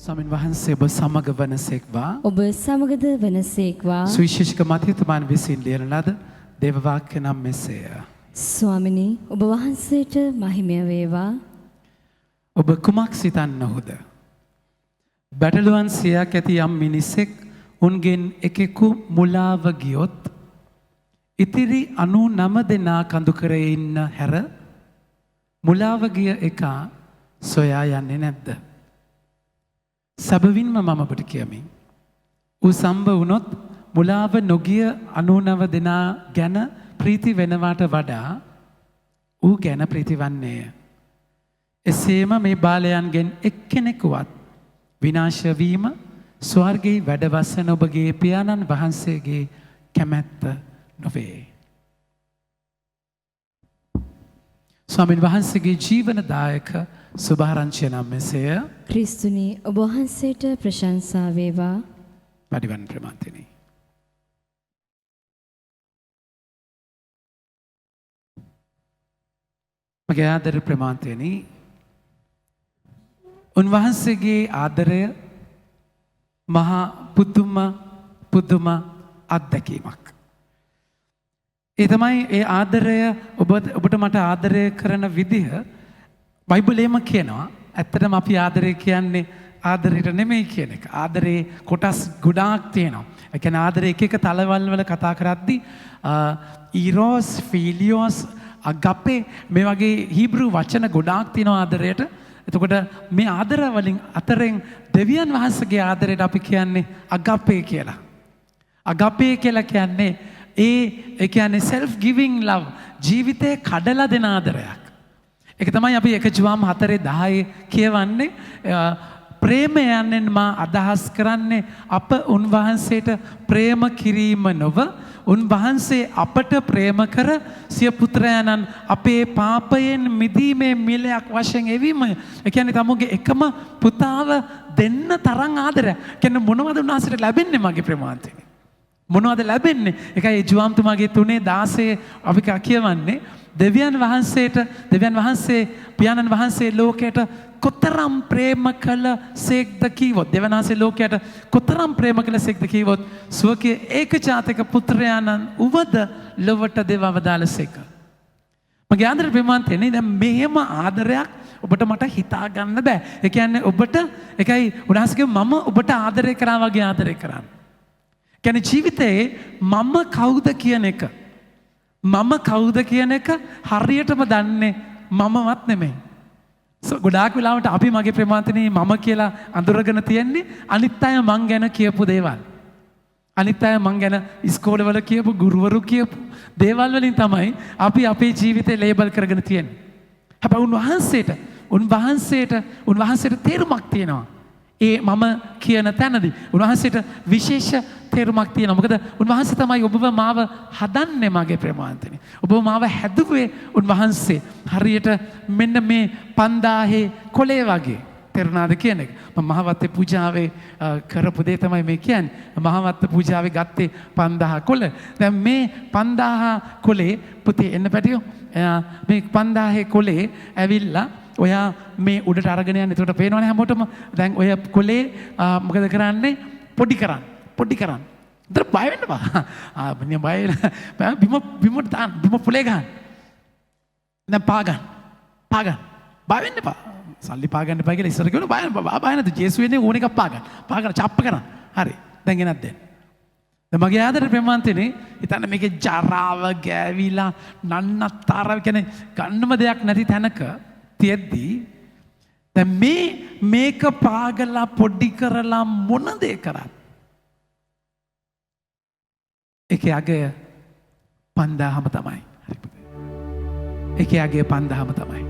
ස්වාමීන් වහන්සේ ඔබ සමග වනසේක්වා. ඔබ සමගද වනසේක්වා. සුවිශේෂක මතයතුමාන් විසින් ලියන ලද දේව වාක්‍ය නම් මෙසේය. ස්වාමිනී ඔබ වහන්සේට මහිමය වේවා. ඔබ කුමක් සිතන්නහුද? බැටළුවන් සියක් ඇති යම් මිනිසෙක් උන්ගෙන් එකෙකු මුලාව ගියොත් ඉතිරි 99 දෙනා කඳු කරේ ඉන්න හැර මුලාව ගිය එකා සොයා යන්නේ නැද්ද? සැබවින්ම මම ඔබට කියමි. ඌ සම්බ වුණොත් මුලාව නොගිය 99 දෙනා ගැන ප්‍රීති වෙනවාට වඩා ඌ ගැන ප්‍රීති වන්නේය. එසේම මේ බාලයන්ගෙන් එක්කෙනෙකුවත් විනාශ වීම ස්වර්ගයේ වැඩවසන ඔබගේ පියාණන් වහන්සේගේ කැමැත්ත නොවේ. ස්වාමීන් වහන්සේගේ ජීවනදායක සුභාරංචිය නම් මෙසේය. ක්‍රිස්තුනි ඔබ වහන්සේට ප්‍රශංසා වේවා. පරිවන් ප්‍රමාන්තිනි. මගේ ආදර ප්‍රමාන්තිනි, උන්වහන්සේගේ ආදරය මහා පුදුම අත්දැකීමක්. ඒ තමයි ඒ ආදරය ඔබට මට ආදරය කරන විදිහ බයිබලයේම කියනවා. ඇත්තටම අපි ආදරය කියන්නේ ආදරයට නෙමෙයි කියන එක. ආදරේ කොටස් ගොඩාක් තියෙනවා. ඒ කියන්නේ ආදරේ එක තලවල් වල කතා කරද්දී ඊරෝස්, ෆීලියෝස්, අගපේ මේ වගේ හීබ්‍රු වචන ගොඩාක් තියෙනවා ආදරයට. එතකොට මේ ආදර වලින් අතරින් දෙවියන් වහන්සේගේ ආදරයට අපි කියන්නේ අගපේ කියලා. අගපේ කියලා කියන්නේ ඒ කියන්නේ self giving love, ජීවිතේ කඩලා දෙන ආදරයක්. ඒක තමයි අපි 1 ජුවාම් 4:10 කියවන්නේ. ප්‍රේමය යන්නේ මා අදහස් කරන්නේ අප උන්වහන්සේට ප්‍රේම කිරීම නොව උන්වහන්සේ අපට ප්‍රේම කර සිය පුත්‍රයාණන් අපේ පාපයෙන් මිදීමේ මිලයක් වශයෙන් එවීම. ඒ කියන්නේ තමුගේ එකම පුතාව දෙන්න තරම් ආදරය. කියන්නේ මොනවද උන්වහන්සේට ලැබෙන්නේ මගේ ප්‍රේමාන්තේ? මොනවද ලැබෙන්නේ? ඒකයි ජුවාම්තුමාගේ 3:16 අපි කියවන්නේ දෙවියන් වහන්සේ පියාණන් වහන්සේ ලෝකයට කොතරම් ප්‍රේම කළ සේක්ද කීවොත්, දෙවියන් වහන්සේ ලෝකයට කොතරම් ප්‍රේම කළ සේක්ද කීවොත් ස්වකීය ඒකජාතක පුත්‍රයාණන් උවද ලොවට දෙවවදාලසේක. මගේ ආදර ප්‍රේමාන්තනේ දැන් මෙහෙම ආදරයක් ඔබට මට හිතා ගන්න බෑ. ඒ කියන්නේ ඔබට ඒකයි උන්වහන්සේ මම ඔබට ආදරය කරා වගේ ආදරය කරන්නේ. කියන්නේ ජීවිතේ මම කවුද කියන එක හරියටම දන්නේ මමවත් නෙමෙයි. ගොඩාක් වෙලාවට අපි මගේ ප්‍රේමාන්තනේ මම කියලා අඳුරගෙන තියෙන්නේ අනිත් අය මං ගැන කියපු දේවල්. අනිත් අය මං ගැන ඉස්කෝලේ කියපු ගුරුවරු කියපු දේවල් වලින් තමයි අපි අපේ ජීවිතේ ලේබල් කරගෙන තියෙන්නේ. හැබැයි උන්වහන්සේට තේරුමක් තියෙනවා. ඒ මම කියන තැනදී උන්වහන්සේට විශේෂ තේරුමක් තියෙනවා. මොකද උන්වහන්සේ තමයි ඔබව මාව හදන්නේ මගේ ප්‍රේමාන්තනේ. ඔබව මාව හැදුවේ උන්වහන්සේ. හරියට මෙන්න මේ 5000 කොලේ වගේ. තේරුණාද කියන එක? මම මහවත්තේ පූජාවේ කරපු දේ තමයි මේ කියන්නේ. මහවත්ත පූජාවේ ගත්තේ 5000 කොල. දැන් මේ 5000 කොලේ පුතේ එන්න පැටියෝ. මේ 5000 කොලේ ඇවිල්ලා ඔයා මේ උඩට අරගෙන යන්න. එතකොට පේනවනේ හැමෝටම. දැන් ඔය කොලේ මොකද කරන්නේ? පොඩි කරන්න. ඉතින් බය වෙන්න බා. මම බය බිමට දාන්න. බිම පොලේ ගන්න. දැන් පා ගන්න. බය වෙන්න එපා. සල්ලි පා ගන්න එපා කියලා ඉස්සර කිව්වනේ බය නැතු. ජේසුස් වෙන්නේ ඕන එකක් පා ගන්න. චප්ප කරන්න. හරි. දැන් ගෙනත් දෙන්න. දැන් මගේ ආදර ප්‍රේමාන්තනේ හිතන්න මේකේ ජරාව ගෑවිලා නන්නතර කියන්නේ ගන්නම දෙයක් නැති තැනක තියෙද්දී දැන් මේක පාගලා පොඩි කරලා මොන දේ කරත් ඒකේ අගය 5000ම තමයි. ඒකේ අගය 5000ම තමයි.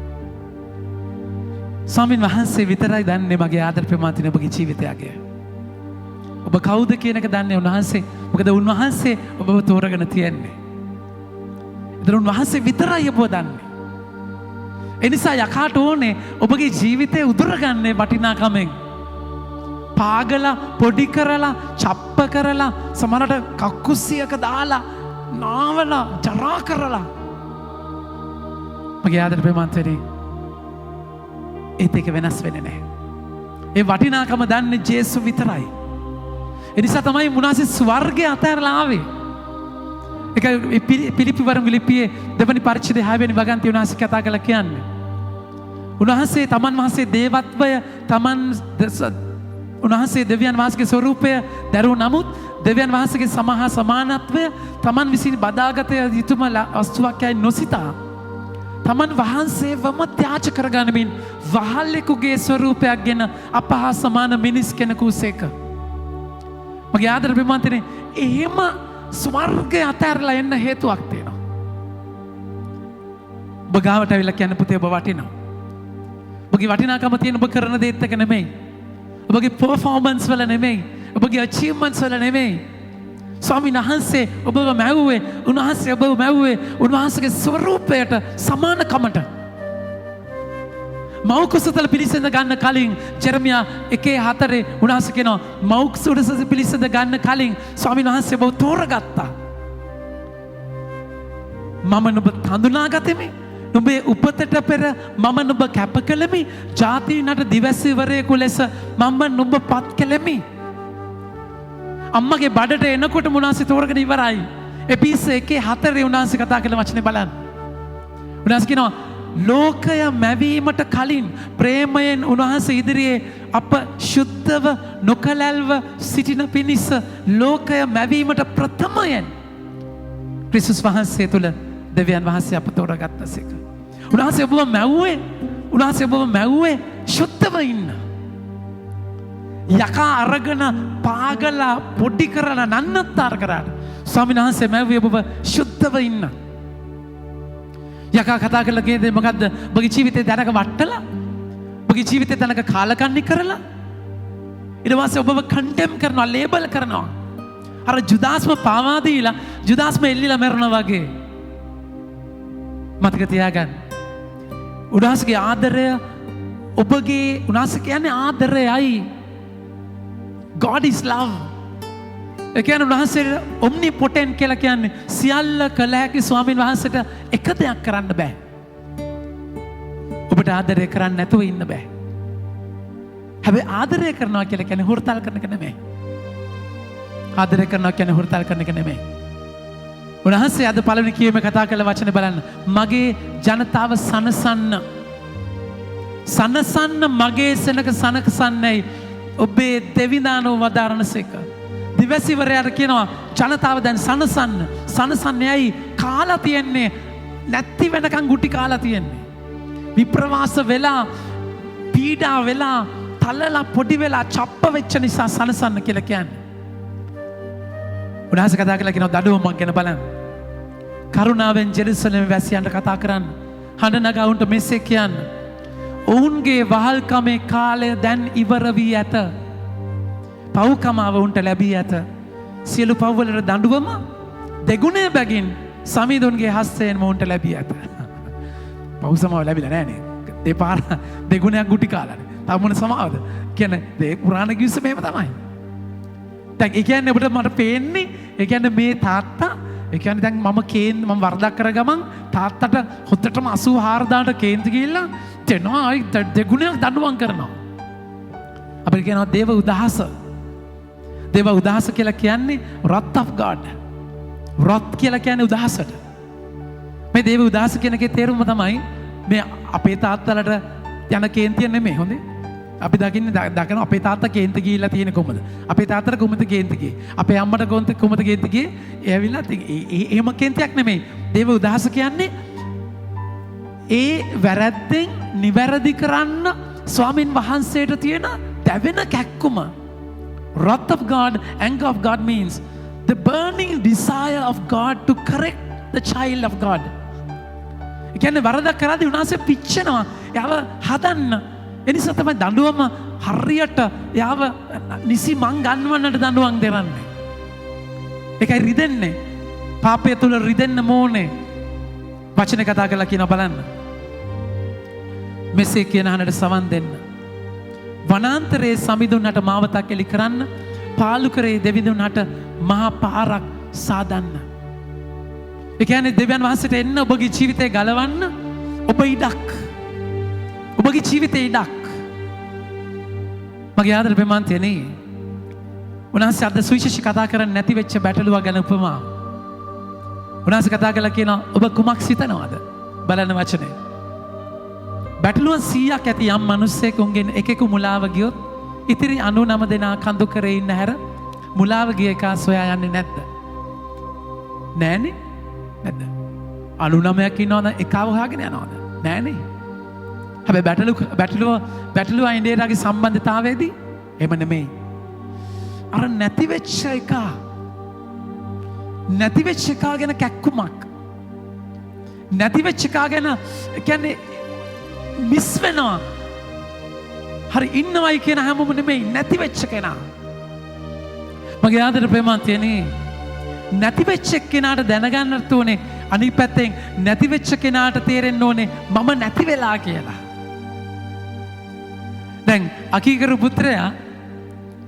ස්වාමීන් වහන්සේ විතරයි දන්නේ මගේ ආදර ප්‍රේමාන්තනේ ඔබගේ ජීවිතය අගය. ඔබ කවුද කියන එක දන්නේ උන්වහන්සේ. මොකද උන්වහන්සේ ඔබව තෝරගෙන තියන්නේ. ඒතර උන්වහන්සේ විතරයි ඔබව දන්නේ. එනිසා යකාට ඕනේ ඔබගේ ජීවිතේ උදුරගන්නේ වටිනාකමෙන්. පාගලා පොඩි කරලා චප්ප කරලා සමහරට කක්කුස්සියක දාලා නාවලා ජරා කරලා මගේ ආදර ප්‍රේමාන්තනේ ඒත් ඒක වෙනස් වෙන්නේ නැහැ. ඒ වටිනාකම දන්නේ ජේසු විතරයි. ඒ නිසා තමයි මුනාසේ ස්වර්ගය අතහැරලා ආවේ. ඒක පිලිප්පි වරුන්ගේ ලිපියේ දෙවනි පරිච්ඡේදයේ 6 වෙනි වගන්තිය උන්වහන්සේ කතා කළා කියන්නේ. උන්වහන්සේ තමන් වහන්සේ දේවත්වය උන්වහන්සේ දෙවියන් වහන්සේගේ ස්වරූපය දරුව නමුත් දෙවියන් වහන්සේගේ සමහා සමානත්වය තමන් විසින් බදාගත යුතුම වස්තුවක් යයි නොසිතා තමන් වහන්සේවම ත්‍යාජ කරගනිමින් වහල්ලෙකුගේ ස්වරූපයක් ගෙන අප හා සමාන මිනිස් කෙනෙකුසේක. මගේ ආදර ප්‍රේමවන්තනේ එහෙම ස්වර්ගය අතහැරලා එන්න හේතුවක් තියෙනවා. ඔබ ගාවට ඇවිල්ලා කියන්න පුතේ ඔබ වටිනවා. ඔබගේ වටිනාකම තියෙන ඔබ කරන දේත් එක නෙමෙයි. ඔබගේ පර්ෆෝමන්ස් වල නෙමෙයි. ඔබගේ අචීව්මන්ට්ස් වල නෙමෙයි. ස්වාමීන් වහන්සේ ඔබව මැව්වේ උන්වහන්සේ ඔබව මැව්වේ උන්වහන්සේගේ ස්වරූපයට සමානකමට. මව් කුසතල පිළිසඳ ගන්න කලින් ජෙරමියා 1:4 උන්වහන්සේ කියනවා මව් කුසතල පිළිසඳ ගන්න කලින් ස්වාමීන් වහන්සේ ඔබව තෝරගත්තා. මම නුඹ හඳුනාගතෙමි. නුඹේ උපතට පෙර මම නුඹ කැප කළෙමි. ජාතීනට දිවැසිවරයෙකු ලෙස මම නුඹ පත් කළෙමි. අම්මගේ බඩට එනකොට උන්වහන්සේ තෝරගෙන ඉවරයි. එපිස 1:4 උන්වහන්සේ කතා කළ වචනේ බලන්න. උන්වහන්සේ කියනවා ලෝකය මැවීමට කලින් ප්‍රේමයෙන් උන්වහන්සේ ඉදිරියේ අප ශුද්ධව නොකලල්ව සිටින පිණිස ලෝකය මැවීමට ප්‍රථමයෙන් ක්‍රිස්තුස් වහන්සේ තුල දෙවියන් වහන්සේ අප තෝරගත්තසේක. උන්වහන්සේ ඔබව මැව්වේ ශුද්ධව ඉන්න. යකා අරගෙන පාගලා පොඩි කරලා නන්නත්තර කරාට ස්වාමීන් වහන්සේ මැව්වේ ඔබව ශුද්ධව ඉන්න. යකා කතා කරලා කියන්නේ මොකද්ද? ඔබගේ ජීවිතේ දැනක වට්ටලා ඔබගේ ජීවිතේ දැනක කාලකන්ණි කරලා ඊට පස්සේ ඔබව කන්ඩෙම් කරනවා, ලේබල් කරනවා. අර ජුදාස්ම පාවා දීලා ජුදාස්ම එල්ලිලා මරනවා වගේ. මතක තියාගන්න. උන්වහන්සේගේ ආදරය ඔබගේ උන්වහන්සේ කියන්නේ ආදරයයි. God is love. ඒ කියන්නේ උන්වහන්සේ omnipotent කියලා කියන්නේ සියල්ල කළ හැකි ස්වාමීන් වහන්සේට එක දෙයක් කරන්න බෑ. ඔබට ආදරය කරන්න නැතුව ඉන්න බෑ. හැබැයි ආදරය කරනවා කියලා කියන්නේ හොරතල් කරන එක නෙමෙයි. ආදරය කරනවා කියන්නේ හොරතල් කරන එක නෙමෙයි. උන්වහන්සේ අද පළවෙනි කියුමේ කතා කළ වචනේ බලන්න. මගේ ජනතාව සනසන්න මගේ සෙනක සනකසන්නයි ඔබේ දෙවිදානෝ වදාරණසේක. දිවැසිවරයාට කියනවා ජනතාව දැන් සනසන්නේ ඇයි කාලා තියෙන්නේ නැති වෙනකන් ගුටි කාලා තියෙන්නේ. විප්‍රවාස වෙලා පීඩා වෙලා තලලා පොඩි වෙලා චප්ප වෙච්ච නිසා සනසන්න කියලා කියන්නේ. උන්වහන්සේ කතා කළා කියනවා දඩුවමක් ගැන බලන්න. කරුණාවෙන් ජෙරුසලම වැසියන්ට කතා කරන්න. හඬ නගා උන්ට මෙසේ කියන්න. ඔවුන්ගේ වහල්කමේ කාලය දැන් ඉවර වී ඇත. පව්කමාව උන්ට ලැබී ඇත. සියලු පව්වලට දඬුවම දෙගුණය බැගින් සමීදුන්ගේ හස්තයෙන් උන්ට ලැබී ඇත. පව් සමාව ලැබිලා නෑනේ. දෙපාර දෙගුණයක් ගුටි කාලානේ. තව මොන සමාවද? කියන්නේ ඒ පුරාණ කිව්ස මේව තමයි. දැන් ඒ කියන්නේ ඔබට මට පේන්නේ ඒ කියන්නේ මේ තාත්තා ඒ කියන්නේ දැන් මම වරදක් කර ගමන් තාත්තට හොත්තටම 84000ට කේන්ති ගිහිල්ලා දෙනවා අයි දෙගුණයක් දඬුවම් කරනවා. අපිට කියනවා දේව උදාස. දේව උදාස කියලා කියන්නේ wrath of God. wrath කියලා කියන්නේ උදාසට. මේ දේව උදාස කියන එකේ තේරුම තමයි මේ අපේ තාත්තලට යන කේන්තිය නෙමෙයි හොඳේ. අපි දකින අපේ තාත්තා කේන්ති ගිහිල්ලා තියෙන කොහමද? අපේ තාත්තට කොහමද කේන්ති ගියේ? අපේ අම්මට කොහමද කේන්ති ගියේ? ඒ ඇවිල්ලා එහෙම කේන්තියක් නෙමෙයි. දේව උදාස කියන්නේ ඒ වැරද්දෙන් නිවැරදි කරන්න ස්වාමින් වහන්සේට තියෙන දැවෙන කැක්කුම. Wrath of God, anger of God means the burning desire of God to correct the child of God. ඒ කියන්නේ වරදක් කරද්දී උන්වහන්සේ පිච්චෙනවා. එයාව හදන්න. එනිසා තමයි දඬුවම හරියට යාව නිසි මං ගන්නවන්නට දඬුවම් දෙරන්නේ. ඒකයි රිදෙන්නේ. පාපය තුල රිදෙන්න ඕනේ. වචනේ කතා කරලා කියන බලන්න. මෙසේ කියන අහනට සවන් දෙන්න. වනාන්තරයේ සමිඳුන්ට මාවතක් එලි කරන්න. පාලු කරේ දෙවිඳුන්ට මහා පාරක් සාදන්න. ඒ කියන්නේ දෙවියන් වහන්සේට එන්න ඔබගේ ජීවිතේ ගලවන්න ඔබ ඉඩක්. ඔබගේ ජීවිතේ ඉඩක්. මගේ ආදර ප්‍රේමාන්තයනි උන්වහන්සේ අද සුවිශේෂී කතා කරන්නේ නැති වෙච්ච බැටළුවා ගැන උපමා. උන්වහන්සේ කතා කළා කියනවා ඔබ කුමක් සිතනවාද? බලන්න වචනේ. බැටළුවන් 100ක් ඇති යම් මිනිස්සෙක් උන්ගෙන් එකෙකු මුලාව ගියොත් ඉතිරි 99 දෙනා කඳු කරේ ඉන්න හැර මුලාව ගිය එක සොයා යන්නේ නැද්ද? නෑනේ. නැද්ද? 99ක් ඉන්නවද එකව හොයාගෙන යනවද? නෑනේ. හැබැයි බැටළුවා ඉන්දියාගේ සම්බන්ධතාවයේදී එහෙම නෙමෙයි. අර නැති වෙච්ච එක ගැන කැක්කුමක්. නැති වෙච්ච එක ගැන කියන්නේ මිස් වෙනවා. හරි ඉන්නවයි කියන හැමෝම නෙමෙයි නැති වෙච්ච කෙනා. මගේ ආදර ප්‍රේමාන්තයනි නැති වෙච්ච කෙනාට දැනගන්නත් ඕනේ අනිත් පැත්තෙන් නැති වෙච්ච කෙනාට තේරෙන්න ඕනේ මම නැති වෙලා කියලා. දැන් අකීකරු පුත්‍රයා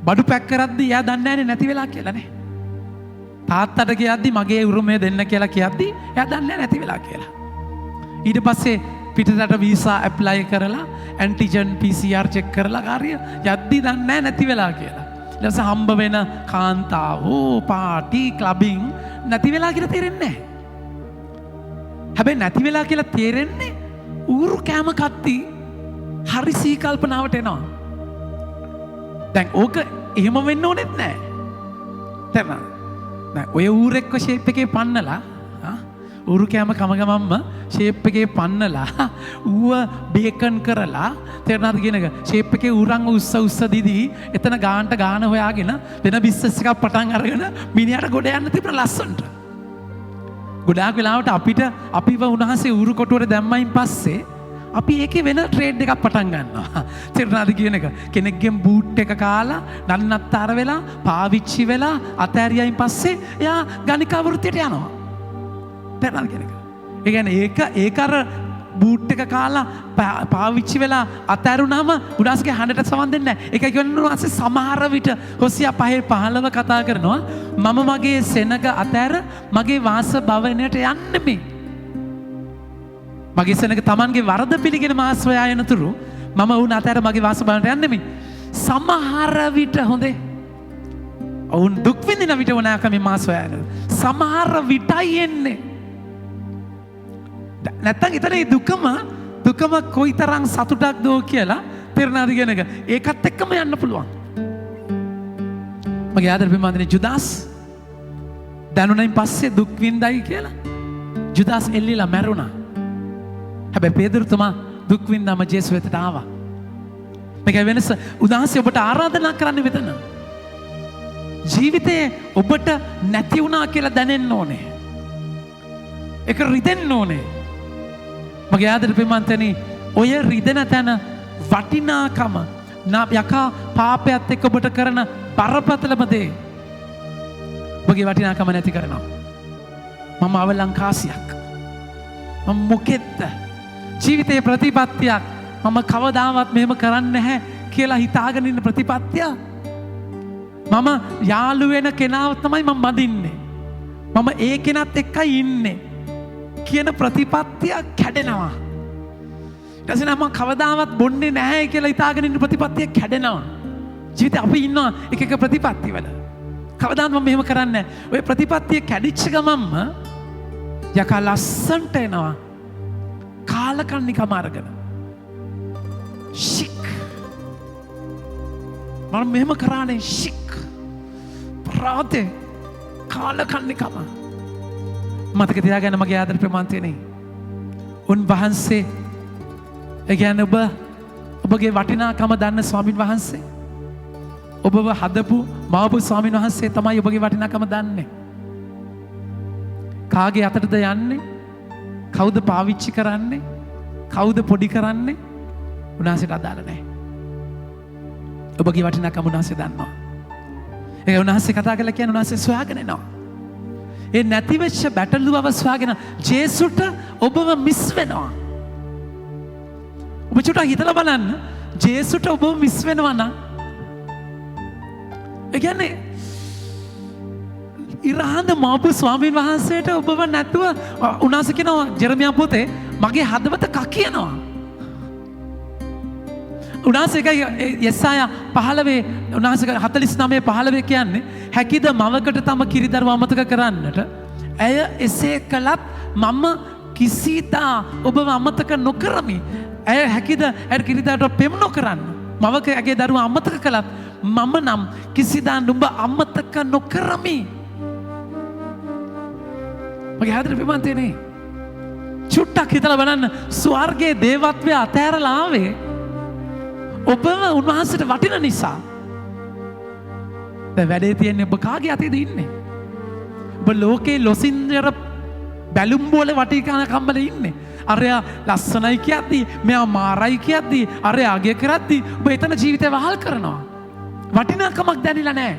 බඩු පැක් කරද්දි එයා දන්නේ නැනේ නැති වෙලා කියලා නේ. තාත්තට කියද්දි මගේ උරුමය දෙන්න කියලා කියද්දි එයා දන්නේ නැති වෙලා කියලා. ඊට පස්සේ පිටරට වීසා ඇප්ලයි කරලා ඇන්ටිජන් PCR චෙක් කරලා කාර්ය යද්දි දන්නේ නැති වෙලා කියලා. ඊට පස්සේ හම්බ වෙන කාන්තාවෝ පාටි ක්ලබින් නැති වෙලා කියලා තේරෙන්නේ නැහැ. හැබැයි නැති වෙලා කියලා තේරෙන්නේ ඌරු කැම කත්ති හරි සීකල්පනාවට එනවා. දැන් ඕක එහෙම වෙන්න ඕනෙත් නෑ. තේරුණාද? දැන් ඔය ඌරෙක්ව ෂේප් එකේ පන්නලා ඌරු කැම කමගමම්ම ෂේප් එකේ පන්නලා ඌව බේකන් කරලා තේරුණාද කියන එක ෂේප් එකේ ඌරන් උස්ස දිදී එතන ගානට ගාන හොයාගෙන වෙන බිස්නස් එකක් පටන් අරගෙන මිනිහට ගොඩ යන්න තිබුණ ලස්සනට. ගොඩාක් වෙලාවට අපිව උන්වහන්සේ ඌරු කොටුවට දැම්මයින් පස්සේ අපි ඒකේ වෙන ට්‍රේඩ් එකක් පටන් ගන්නවා. තේරුණාද කියන එක? කෙනෙක්ගෙන් බූට් එක කාලා නන්නත්තර වෙලා පාවිච්චි වෙලා අතෑරියයින් පස්සේ එයා ගණිකා වෘත්තියට යනවා. තේරුණාද කියන එක? ඒ කියන්නේ ඒක අර බූට් එක කාලා පාවිච්චි වෙලා අතෑරුණාම උඩාසගේ හඬට සවන් දෙන්නේ නැහැ. ඒක කියන්නේ උන්වහන්සේ සමහර විට හොසියා 5:15 කතා කරනවා මම මගේ සෙනග අතෑර මගේ වාස භවනයට යන්නේ මේ. මගේ සෙනග තමන්ගේ වරද පිළිගෙන මා සොයා යනතුරු මම වුණ අතර මගේ වාස බලන්න යන්නේ නෙමෙයි. සමහර විට හොඳේ. ඔවුන් දුක් විඳින විට වුණාකම මා සොයා යනවා. සමහර විටයි එන්නේ. නැත්තම් ඊතර මේ දුකම කොයිතරම් සතුටක්ද කියලා තේරුණාද කියන එක. ඒකත් එක්කම යන්න පුළුවන්. මගේ ආදර පින්වත්නි ජුදාස් දැනුණයින් පස්සේ දුක් විඳයි කියලා ජුදාස් එල්ලිලා මැරුණා. හැබැයි පේදුරුතුමා දුක් විඳාම ජේසුස් වෙතට ආවා. මේක වෙනස උදාහරණයක් ඔබට ආරාධනා කරන්න මෙතන. ජීවිතේ ඔබට නැති වුණා කියලා දැනෙන්න ඕනේ. ඒක රිදෙන්න ඕනේ. මගේ ආදර ප්‍රේමන්තනි ඔය රිදෙන තැන වටිනාකම යකා පාපයත් එක්ක ඔබට කරන බරපතලම දේ ඔබගේ වටිනාකම නැති කරනවා. මම අවලංකාසියක්. මම මොකෙද්ද? ජීවිතයේ ප්‍රතිපත්තියක් මම කවදාවත් මෙහෙම කරන්නේ නැහැ කියලා හිතාගෙන ඉන්න ප්‍රතිපත්තිය. මම යාළු වෙන කෙනාව තමයි මම බඳින්නේ. මම ඒ කෙනත් එක්කයි ඉන්නේ කියන ප්‍රතිපත්තිය කැඩෙනවා. ඊට පස්සේ මම කවදාවත් බොන්නේ නැහැ කියලා හිතාගෙන ඉන්න ප්‍රතිපත්තිය කැඩෙනවා. ජීවිතේ අපි ඉන්නවා එක එක ප්‍රතිපත්ති වල. කවදාවත් මම මෙහෙම කරන්නේ නැහැ. ඔය ප්‍රතිපත්තිය කැඩිච්ච ගමන්ම යකා ලස්සන්ට එනවා. කාලකන්නිකම අරගෙන ශික් මම මෙහෙම කරානේ ශික් ප්‍රාතේ කාලකන්නිකම මතක තියාගන්න මගේ ආදර ප්‍රේමන්තයනි උන්වහන්සේ ඒ කියන්නේ ඔබගේ වටිනාකම දන්න ස්වාමින් වහන්සේ ඔබව හදපු මවපු ස්වාමින් වහන්සේ තමයි ඔබගේ වටිනාකම දන්නේ. කාගේ අතටද යන්නේ? කවුද පාවිච්චි කරන්නේ? කවුද පොඩි කරන්නේ? උන්වහන්සේට අදාළ නැහැ. ඔබගේ වටිනාකම උන්වහන්සේ දන්නවා. ඒක උන්වහන්සේ කතා කරලා කියන්නේ උන්වහන්සේ සොයාගෙන එනවා. ඒ නැතිවෙච්ච බැටළුවව සොයාගෙන ජේසුට ඔබව මිස් වෙනවා. ඔබ චුට්ටක් හිතලා බලන්න ජේසුට ඔබව මිස් වෙනවා නම් ඒ කියන්නේ ඉරහඳ මාපු ස්වාමීන් වහන්සේට ඔබව නැතුව උන්වහන්සේ කියනවා ජෙරමියා පොතේ මගේ හදවත කකියනවා. උන්වහන්සේ එකයි යෙසායා 15 උන්වහන්සේ 49 15 කියන්නේ හැකිද මවකට තම කිරිදරුවා අමතක කරන්නට ඇය එසේ කළත් මම කිසිදා ඔබව අමතක නොකරමි. ඇය හැකිද ඇයට කිරිදරුවා පෙම් නොකරන්න. මවක ඇගේ දරුවා අමතක කළත් මම නම් කිසිදා නුඹ අමතක නොකරමි. මගේ හැදෙන පිමන්තේනේ චුට්ටක් හිතලා බලන්න ස්වර්ගයේ දේවත්වය අතහැරලා ආවේ ඔබව උන්වහන්සේට වටින නිසා. දැන් වැඩේ තියෙන්නේ ඔබ කාගේ අතේද ඉන්නේ? ඔබ ලෝකේ ලොසින්දර බැලුම් බෝලේ වටිනා කම්මල ඉන්නේ. අරයා ලස්සනයි කියද්දි, මෙයා මාරයි කියද්දි, අරයා අගය කරද්දි ඔබ එතන ජීවිතේ වහල් කරනවා. වටිනාකමක් දැනෙලා නැහැ.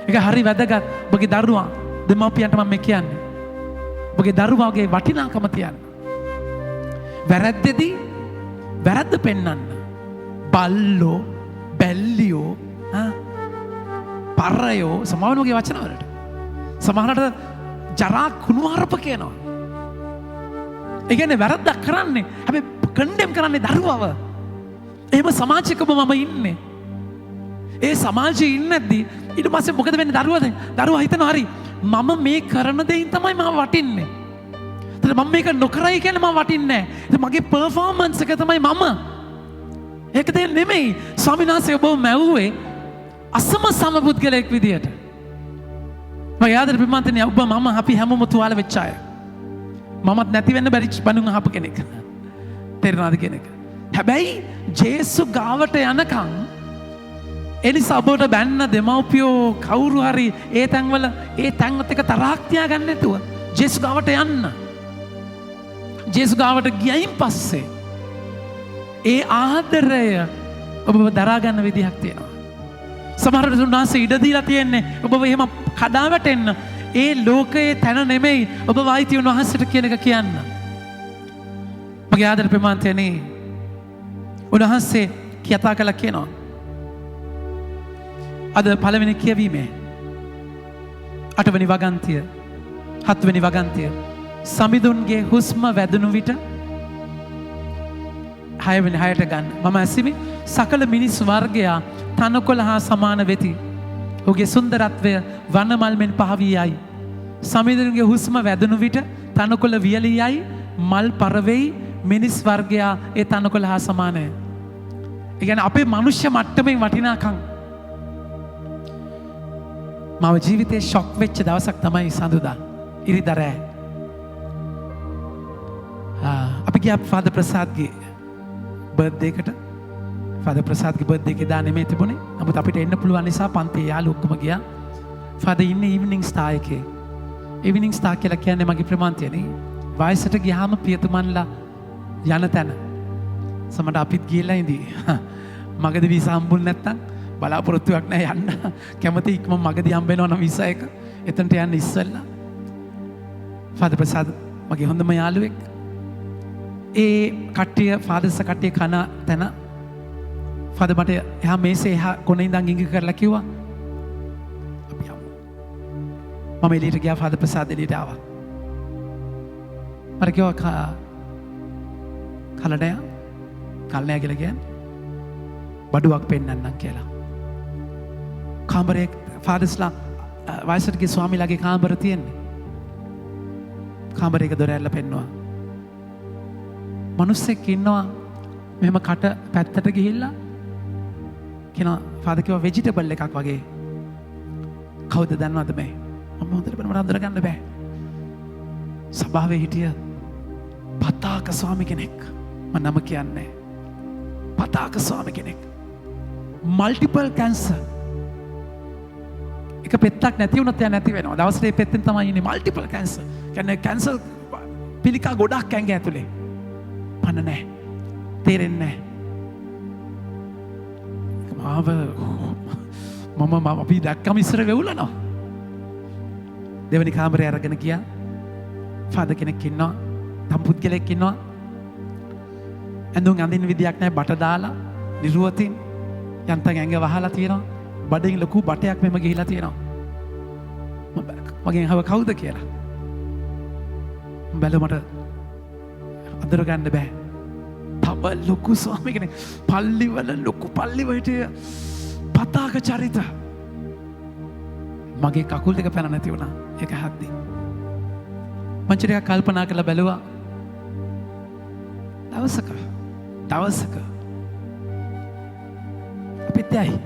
ඒක හරි වැදගත්. ඔබගේ දරුවා දෙමාපියන්ට මම කියන්නේ. ඔබගේ දරුවාගේ වටිනාකම තියන්න. වැරද්දේදී වැරද්ද පෙන්වන්න. බල්ලෝ, බැල්ලියෝ, පරයෝ සමාවෙනගේ වචන වලට. සමහරට ජරා කුණුහරුප කියනවා. ඒ කියන්නේ වැරද්දක් කරන්නේ හැබැයි කන්ඩෙම් කරන්නේ දරුවව. එහෙම සමාජයකම මම ඉන්නේ. ඒ සමාජයේ ඉන්නේ නැද්දි ඊට පස්සේ මොකද වෙන්නේ දරුවා හිතනවා හරි මම මේ කරන දෙයින් තමයි මම වටින්නේ. ඒතර මම මේක නොකරයි කියන්නේ මම වටින්නේ නැහැ. ඒතර මගේ පර්ෆෝමන්ස් එක තමයි මම. ඒක දෙයක් නෙමෙයි. ස්වාමීන් වහන්සේ ඔබව මැව්වේ අසම සමබුද්ගලයෙක් විදියට. මම යාදර පින්වත්නි ඔබ මම අපි හැමෝම තුවාල වෙච්ච අය. මමත් නැති වෙන්න බැරි බණුන් අහපු කෙනෙක්. තේරෙනවද කෙනෙක්? හැබැයි ජේසු ගාවට යනකම් එනිසා ඔබට බැන්න දෙමව්පියෝ කවුරු හරි ඒ තැන්වල ඒ තැන්වත් එක තරහක් තියාගන්න නැතුව ජේසු ගාවට යන්න. ජේසු ගාවට ගියයින් පස්සේ ඒ ආදරය ඔබව දරා ගන්න විදිහක් තියෙනවා. සමහරවිට උන්වහන්සේ ඉඩ දීලා තියෙන්නේ ඔබව එහෙම කඩා වැටෙන්න. ඒ ලෝකයේ තැන නෙමෙයි ඔබ වයිති උන්වහන්සේට කියන එක කියන්න. මගේ ආදර ප්‍රමාන්තයනේ උන්වහන්සේ කතා කළා කියනවා. අද පළවෙනි කියවීමේ 8 වෙනි වගන්තිය 7 වෙනි වගන්තිය සමිඳුන්ගේ හුස්ම වැදුණු විට 6 වෙනි 6ට ගන්න මම ඇසිමි සකල මිනිස් වර්ගයා තනකොළ හා සමාන වෙති. ඔහුගේ සුන්දරත්වය වනමල් මෙන් පහවී යයි. සමිඳුන්ගේ හුස්ම වැදුණු විට තනකොළ වියලී යයි මල් පරවෙයි මිනිස් වර්ගයා ඒ තනකොළ හා සමානයි. ඒ කියන්නේ අපේ මනුෂ්‍ය මට්ටමේ වටිනාකම් මම ජීවිතේ ෂොක් වෙච්ච දවසක් තමයි සඳුදා ඉරිදා රෑ. අපි ගියා ෆාදර් ප්‍රසාද්ගේ බර්ත්ඩේ එකට. ෆාදර් ප්‍රසාද්ගේ බර්ත්ඩේ එකේ දා නෙමෙයි තිබුණේ. නමුත් අපිට එන්න පුළුවන් නිසා පන්තියේ යාළුවෝ ඔක්කොම ගියා. ෆාදර් ඉන්නේ ඉවනිං ස්ටාර් එකේ. ඉවනිං ස්ටාර් කියලා කියන්නේ මගේ ප්‍රමාන්තියනේ. වයසට ගියාම පියතුමන්ලා යන තැන. සමහරට අපිත් ගිහලා ඉඳී. මගදී වීසා හම්බුනේ නැත්තම් බලාපොරොත්තුවක් නැහැ යන්න. කැමති ඉක්ම මගදී හම්බ වෙනවා නම් වීසා එක. එතනට යන්න ඉස්සෙල්ලා. ෆාදර් ප්‍රසාද් මගේ හොඳම යාළුවෙක්. ඒ කට්ටිය ෆාදර්ස් කට්ටිය කන තැන ෆාදර් මට එහා මේසේ එහා කොනේ ඉඳන් ඉඟි කරලා කිව්වා. අපි යමු. මම එළියට ගියා ෆාදර් ප්‍රසාද් එළියට ආවා. මට කිව්වා කලණය කියලා කියන්නේ බඩුවක් පෙන්නන්නම් කියලා. කාමරේ ෆාදර්ස්ලා වයසට ගිය ස්වාමීලාගේ කාමර තියෙන්නේ. කාමරේක දොර ඇරලා පෙන්නවා. මිනිස්සෙක් ඉන්නවා මෙහෙම කට පැත්තට ගිහිල්ලා කියනවා ෆාදර් කිව්වා ভেජිටබල් එකක් වගේ. කවුද දන්නවද මේ? මම හොඳට මට අඳුර ගන්න බෑ. සභාවේ හිටිය පතාක ස්වාමී කෙනෙක්. මම නම කියන්නේ. පතාක ස්වාමී කෙනෙක්. Multiple cancer. එක පෙත්තක් නැති වුණොත් එයා නැති වෙනවා. දවසට මේ පෙත්තෙන් තමයි ඉන්නේ මල්ටිපල් කැන්සර්. කියන්නේ කැන්සර් පිළිකා ගොඩක් ඇඟ ඇතුලේ. පණ නැහැ. තේරෙන්නේ නැහැ. මම අපි දැක්කම ඉස්සර වෙවුලනවා. දෙවෙනි කාමරේ අරගෙන ගියා. ෆාදර් කෙනෙක් ඉන්නවා. තම්පුත්කලෙක් ඉන්නවා. ඇඳුම් අඳින්න විදියක් නැහැ බට දාලා නිරුවතින් යන්තම් ඇඟ වහලා තියෙනවා. බඩින් ලොකු බටයක් මෙම ගිහිලා තියෙනවා. මගෙන් අහව කවුද කියලා. බැලුව මට අඳුර ගන්න බෑ. ලොකු ස්වාමී කෙනෙක්. පල්ලිවල ලොකු පල්ලිවලට පතාක චරිත. මගේ කකුල් දෙක පැන නැති වුණා. ඒක හැද්දි. මං ටිකක් කල්පනා කරලා බැලුවා. දවසක අපිත් ඇයි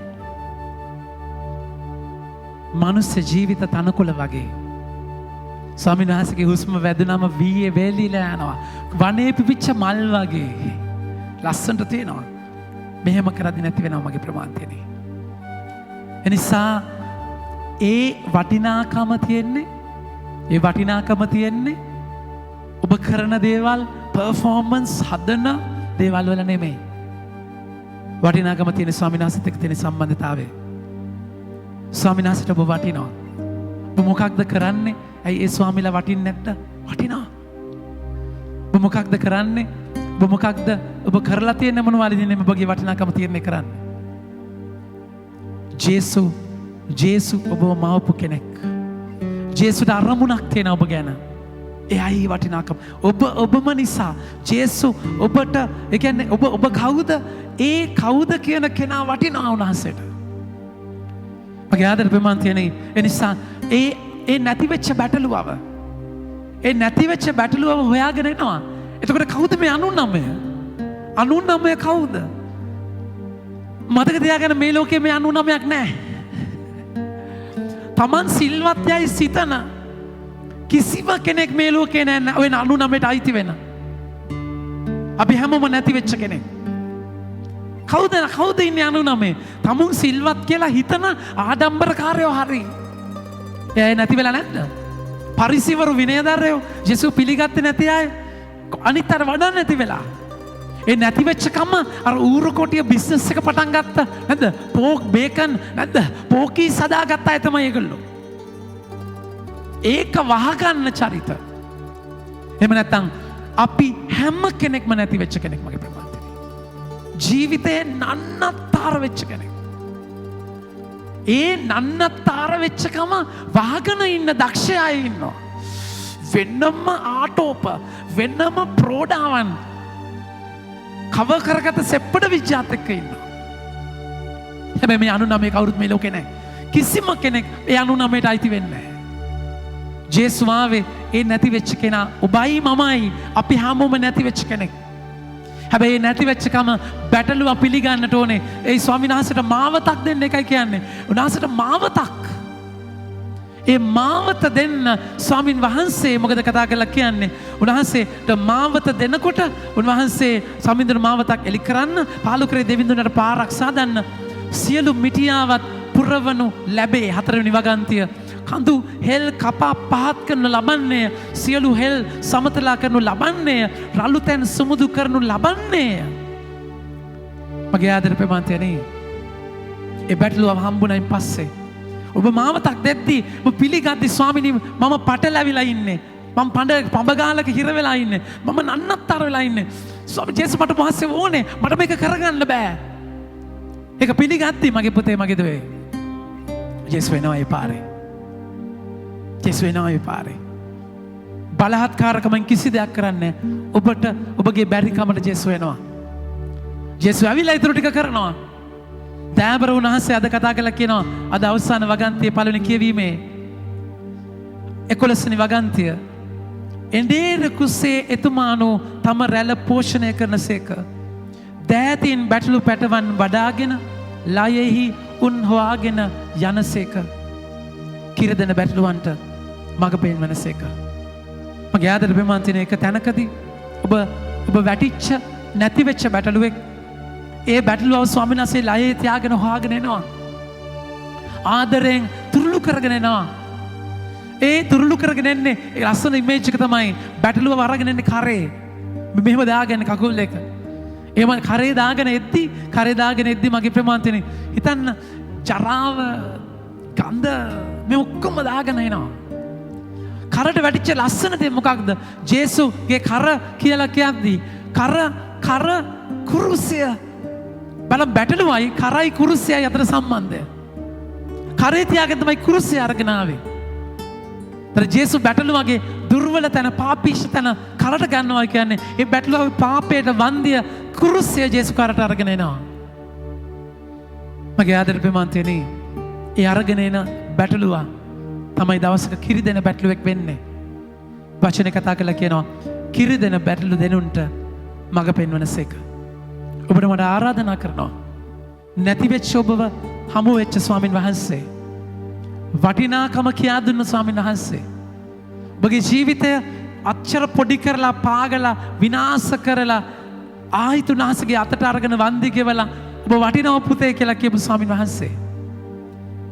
මනුස්ස ජීවිත තනකොළ වගේ ස්වාමීන් වහන්සේගේ හුස්ම වැදුනම වීයේ වේලිලා යනවා. වනේ පිපිච්ච මල් වගේ ලස්සනට තියෙනවා. මෙහෙම කරද්දි නැති වෙනවා මගේ ප්‍රමාන්තයනේ. එනිසා ඒ වටිනාකම තියෙන්නේ ඔබ කරන දේවල් පර්ෆෝමන්ස් හදන දේවල් වල නෙමෙයි. වටිනාකම තියෙන ස්වාමීන් වහන්සේත් එක්ක තියෙන සම්බන්ධතාවය. ස්වාමීන් වහන්සේට ඔබ වටිනවා. ඔබ මොකක්ද කරන්නේ? ඇයි ඒ ස්වාමීලා වටින්නේ නැද්ද? වටිනවා. ඔබ මොකක්ද කරන්නේ? ඔබ කරලා තියෙන මොනවද ඉන්නේ ඔබගේ වටිනාකම තීරණය කරන්නේ? ජේසු ඔබව මවපු කෙනෙක්. ජේසුට අරමුණක් තියෙන ඔබ ගැන. එයයි වටිනාකම. ඔබම නිසා ජේසු ඔබට ඒ කියන්නේ ඔබ කවුද? ඒ කවුද කියන කෙනා වටිනවා උන්වහන්සේට. මගේ ආදර ප්‍රමාන්තියනේ. ඒ නිසා ඒ නැතිවෙච්ච බැටළුවව හොයාගෙන එනවා. එතකොට කවුද මේ 99 කවුද? මතක තියාගන්න මේ ලෝකේ මේ 99ක් නැහැ. තමන් සිල්වත් යයි සිතන කිසිම කෙනෙක් මේ ලෝකේ නැහැ. ඔය 99ට අයිති වෙන. අපි හැමෝම නැති වෙච්ච කෙනෙක්. කවුද ඉන්නේ 99? තමුන් සිල්වත් කියලා හිතන ආඩම්බරකාරයෝ හරි. එයා නැති වෙලා නැද්ද? පරිසිවරු විනයදරයෝ ජේසු පිළිගත්තේ නැති අය අනිත් අර වඩා නැති වෙලා. ඒ නැති වෙච්ච කම අර ඌරු කොටිය බිස්නස් එක පටන් ගත්ත නැද්ද? පෝක් බේකන් නැද්ද? පෝකී සදාගත්ත අය තමයි ඒගොල්ලෝ. ඒක වහගන්න චරිත. එහෙම නැත්නම් අපි හැම කෙනෙක්ම නැති වෙච්ච කෙනෙක් මගේ ප්‍රමාණය. ජීවිතේ නන්නත්තර වෙච්ච කෙනෙක්. ඒ නන්නත්තර වෙච්චකම වහගෙන ඉන්න දක්ෂ අය ඉන්නවා. වෙනම ආටෝප වෙනම ප්‍රෝඩාවන් කව කරගත සෙප්පඩ විජ්ජාත් එක්ක ඉන්නවා. හැබැයි මේ 99 කවුරුත් මේ ලෝකේ නැහැ. කිසිම කෙනෙක් ඒ 99ට අයිති වෙන්නේ නැහැ. ජේසු ආවේ ඒ නැති වෙච්ච කෙනා ඔබයි මමයි අපි හැමෝම නැති වෙච්ච කෙනෙක්. හැබැයි නැති වෙච්ච කම බැටළුව පිළිගන්නට ඕනේ. ඒ ස්වාමීන් වහන්සේට මාවතක් දෙන්න එකයි කියන්නේ. උන්වහන්සේට මාවතක්. ඒ මාවත දෙන්න ස්වාමීන් වහන්සේ මොකද කතා කරලා කියන්නේ? උන්වහන්සේට මාවත දෙනකොට උන්වහන්සේ ස්වාමීන්ද්‍ර මාවතක් එලි කරන්න පාලු කරේ දෙවිඳුනට පාරක් සාදන්න සියලු මිටියාවත් පුරවනු ලැබේ. 4 වෙනි වගන්තිය කඳු හෙල් කපා පහත් කරනු ලබන්නේ, සියලු හෙල් සමතලා කරනු ලබන්නේ, රළු තැන් සුමුදු කරනු ලබන්නේ. මගේ ආදර ප්‍රමාන්තයනේ ඒ බැටළුව හම්බුණයින් පස්සේ ඔබ මාවතක් දෙද්දී ඔබ පිළිගද්දි ස්වාමිනී මම පටලැවිලා ඉන්නේ, මම පඹගාලක හිර වෙලා ඉන්නේ, මම නන්නත්තර වෙලා ඉන්නේ, ස්වාමී ජේසුස් මට පස්සේ ඕනේ, මට මේක කරගන්න බෑ. ඒක පිළිගද්දි මගේ පුතේ මගේ දුවේ ජේසුස් වෙනවා ඒ පාරේ. ජේසුස් වෙනවා ඒ පාරේ. බලහත්කාරකමෙන් කිසි දෙයක් කරන්නේ ඔබට ඔබගේ බැරිකමට ජේසුස් වෙනවා. ජේසුස් ඇවිල්ලා ඊටු ටික කරනවා. දෑබර උන්වහන්සේ අද කතා කරලා කියනවා අද අවසාන වගන්තියේ පළවෙනි කියවීමේ 11 වෙනි වගන්තිය එඬේර කුසේ එතුමානෝ තම රැළ පෝෂණය කරනසේක දෑතින් බැටළු පැටවන් වඩාගෙන ලයෙහි උන් හොයාගෙන යනසේක කිරදෙන බැටළුවන්ට මඟ පෙන්වනසේක. මගේ ආදර ප්‍රමාන්තින එක තැනකදී ඔබ වැටිච්ච නැතිවෙච්ච බැටළුවෙක් ඒ බැටළුව ස්වාමීන් වහන්සේ ලයේ තියාගෙන හොයාගෙන එනවා. ආදරෙන් තුරුළු කරගෙන එනවා. ඒ තුරුළු කරගෙන එන්නේ ඒ ලස්සන ඉමේජ් එක තමයි බැටළුව අරගෙන එන්නේ කරේ. මෙහෙම දාගෙන කකුල් දෙක. එහෙම කරේ දාගෙන එද්දි මගේ ප්‍රමාන්තිනේ හිතන්න ජරාව ගඳ මේ ඔක්කොම දාගෙන එනවා. කරට වැටිච්ච ලස්සන දේ මොකක්ද? ජේසුගේ කර කියලා කියද්දී කර කුරුසිය බලම් බැටළුවයි කරයි කුරුසියයි අතර සම්බන්ධය. කරේ තියාගෙන තමයි කුරුසිය අරගෙන ආවේ. ජේසු බැටළුවගේ දුර්වල තැන පාපීෂ තැන කරට ගන්නවා කියන්නේ ඒ බැටළුවගේ පාපයට වන්දිය කුරුසිය ජේසු කරට අරගෙන එනවා. මගේ ආදර ප්‍රමාන්තයනේ ඒ අරගෙන එන බැටළුවා තමයි දවසක කිරි දෙන බැටළුවෙක් වෙන්නේ. වචනේ කතා කරලා කියනවා කිරි දෙන බැටළු දෙනුන්ට මඟ පෙන්වනසේක. ඔබට මට ආරාධනා කරනවා නැති වෙච්ච ඔබව හමු වෙච්ච ස්වාමින් වහන්සේ වටිනාකම කියා දුන්න ස්වාමින් වහන්සේ ඔබගේ ජීවිතය අච්චර පොඩි කරලා පාගලා විනාශ කරලා ආයිතුනාසගේ අතට අරගෙන වන්දි ගෙවලා ඔබ වටිනව පුතේ කියලා කියපු ස්වාමින් වහන්සේ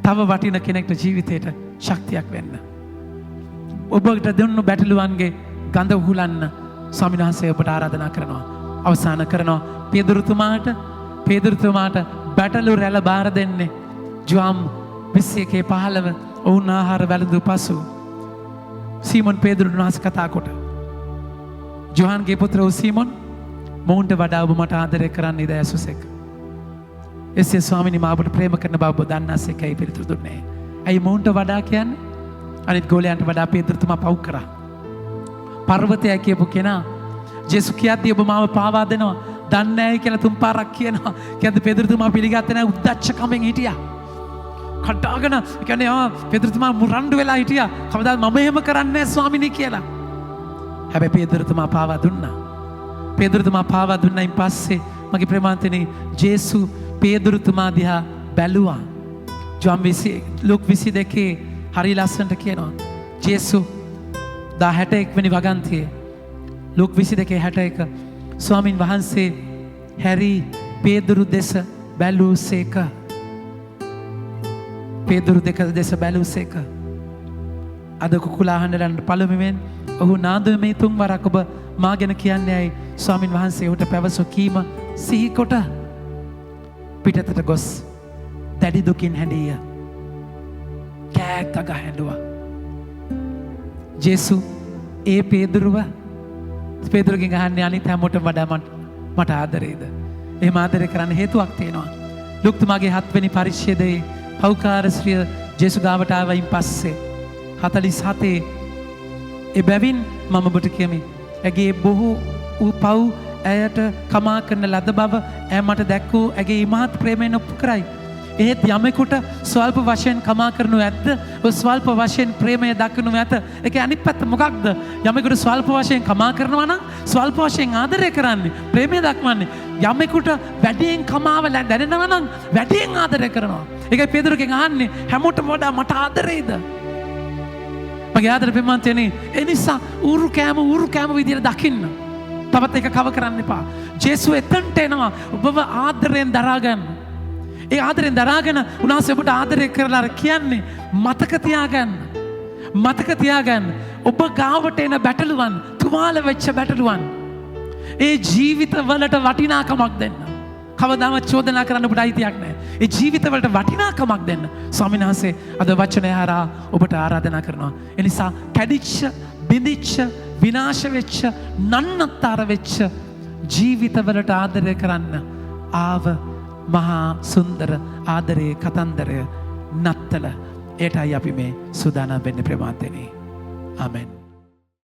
තව වටින කෙනෙක්ට ජීවිතයට ශක්තියක් වෙන්න ඔබට දුන්නු බැටළුවන්ගේ ගඳ උහුලන්න ස්වාමින් වහන්සේ ඔබට ආරාධනා කරනවා. අවසන් කරනවා පේදුරුතුමාට බැටළු රැළ බාර දෙන්නේ ජුවම් 21:15 ඔවුන් ආහාර වැළඳු පසු සීමොන් පේදුරුන් වහන්සේ කතා කොට ජොහන්ගේ පුත්‍ර වූ සීමොන් මොවුන්ට වඩා ඔබ මට ආදරය කරන්නේද යසුසෙක්. එසේ ස්වාමිනී මා ඔබට ප්‍රේම කරන බව ඔබ දන්නාසේකයි පිළිතුරු දුන්නේ. ඇයි මොවුන්ට වඩා කියන්නේ? අනිත් ගෝලයන්ට වඩා පේදුරුතුමා පව් කරා. පර්වතය කියපු කෙනා ජේසු කියද්දී ඔබ මාව පාවා දෙනවා දන්නේ නැහැ කියලා තුන් පාරක් කියනවා. කියද්දී පේදුරුතුමා පිළිගත්තේ නැහැ උද්දච්චකමෙන් හිටියා. කඩාගෙන කියන්නේ පේදුරුතුමා මුරණ්ඩු වෙලා හිටියා. කවදාවත් මම එහෙම කරන්නේ නැහැ ස්වාමිනී කියලා. හැබැයි පේදුරුතුමා පාවා දුන්නා. පේදුරුතුමා පාවා දුන්නායින් පස්සේ මගේ ප්‍රේමාන්තනේ ජේසු පේදුරුතුමා දිහා බැලුවා. ලුක් 22 හරි ලස්සනට කියනවා. ජේසු 61 වෙනි වගන්තියේ ලුක් 22:61 ස්වාමින් වහන්සේ හැරි පේදුරු දෙස බැලූසේක. පේදුරු දෙස බැලූසේක. අද කුකුලා හඬලන්න පළමුවෙන් ඔහු නාදුමේ තුන් වරක් ඔබ මා ගැන කියන්නේ ඇයි ස්වාමින් වහන්සේ ඔහුට පැවසු කීම සිහි කොට පිටතට ගොස් දැඩි දුකින් හැඬිය. කෑක් ගහ හැඬුවා. ජේසු ඒ පේදුරුගෙන් අහන්නේ අනිත් හැමෝටම වඩා මට ආදරේද? එහෙම ආදරය කරන්න හේතුවක් තියෙනවා. ලුක්තුමාගේ 7 වෙනි පරිච්ඡේදයේ පෞකාර ශ්‍රිය ජේසු ගාවට ආවයින් පස්සේ 47 එබැවින් මම ඔබට කියමි ඇගේ බොහෝ පව් ඇයට කමා කරන ලද බව ඇය මට දැක්වූ ඇගේ ඉමහත් ප්‍රේමයෙන් ඔප්පු කරයි. එහෙත් යමෙකුට ස්වල්ප වශයෙන් කමා කරනු ඇද්ද? ඔය ස්වල්ප වශයෙන් ප්‍රේමය දක්වනු ඇත. ඒකේ අනිත් පැත්ත මොකක්ද? යමෙකුට ස්වල්ප වශයෙන් කමා කරනවා නම් ස්වල්ප වශයෙන් ආදරය කරන්නේ, ප්‍රේමය දක්වන්නේ. යමෙකුට වැඩියෙන් කමාව දැනෙනවා නම් වැඩියෙන් ආදරය කරනවා. ඒකයි පේදුරුගෙන් අහන්නේ හැමෝටම වඩා මට ආදරේද? මගේ ආදර ප්‍රේමන්තයනේ ඒ නිසා ඌරු කෑම විදියට දකින්න. තවත් එක කව කරන්න එපා. ජේසු එතනට එනවා ඔබව ආදරයෙන් දරා ගන්න. ඒ ආදරෙන් දරාගෙන උන්වහන්සේ ඔබට ආදරය කරලා කියන්නේ මතක තියාගන්න ඔබ ගාවට එන බැටළුවන් තුවාල වෙච්ච බැටළුවන් ඒ ජීවිතවලට වටිනාකමක් දෙන්න. කවදාවත් චෝදනා කරන්න ඔබට අයිතියක් නැහැ. ඒ ජීවිතවලට වටිනාකමක් දෙන්න ස්වාමීන් වහන්සේ අද වචනය හරහා ඔබට ආරාධනා කරනවා. ඒ නිසා කැඩිච්ච, බිඳිච්ච, විනාශ වෙච්ච, නන්නත්තර වෙච්ච ජීවිතවලට ආදරය කරන්න ආව මහා සුන්දර ආදරයේ කතන්දරය නත්තල. ඒටයි අපි මේ සූදානම් වෙන්නේ ප්‍රේමාන්තනේ. ආමෙන්.